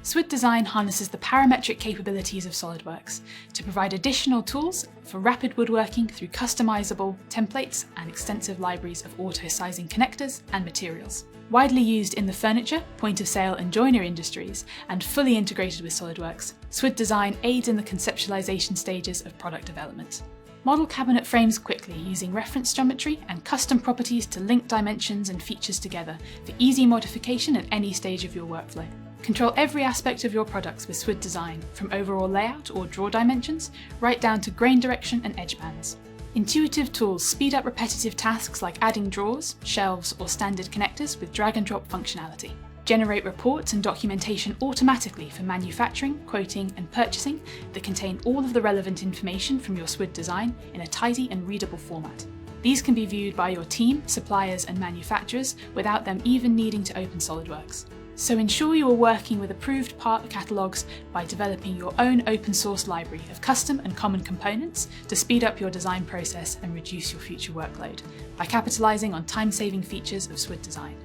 SWID Design harnesses the parametric capabilities of SOLIDWORKS to provide additional tools for rapid woodworking through customizable templates and extensive libraries of auto-sizing connectors and materials. Widely used in the furniture, point-of-sale and joinery industries, and fully integrated with SOLIDWORKS, SWID Design aids in the conceptualization stages of product development. Model cabinet frames quickly using reference geometry and custom properties to link dimensions and features together for easy modification at any stage of your workflow. Control every aspect of your products with SWID Design, from overall layout or drawer dimensions, right down to grain direction and edge bands. Intuitive tools speed up repetitive tasks like adding drawers, shelves, or standard connectors with drag and drop functionality. Generate reports and documentation automatically for manufacturing, quoting, and purchasing that contain all of the relevant information from your SWID design in a tidy and readable format. These can be viewed by your team, suppliers, and manufacturers without them even needing to open SOLIDWORKS. So ensure you are working with approved part catalogues by developing your own open source library of custom and common components to speed up your design process and reduce your future workload by capitalizing on time-saving features of SWID Design.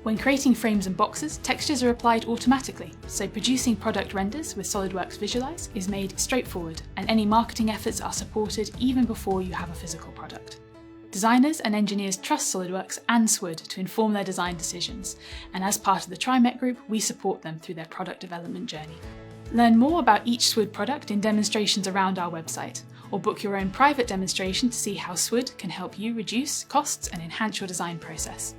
When creating frames and boxes, textures are applied automatically, so producing product renders with SOLIDWORKS Visualize is made straightforward, and any marketing efforts are supported even before you have a physical product. Designers and engineers trust SOLIDWORKS and SWID to inform their design decisions, and as part of the TriMet Group, we support them through their product development journey. Learn more about each SWID product in demonstrations around our website, or book your own private demonstration to see how SWID can help you reduce costs and enhance your design process.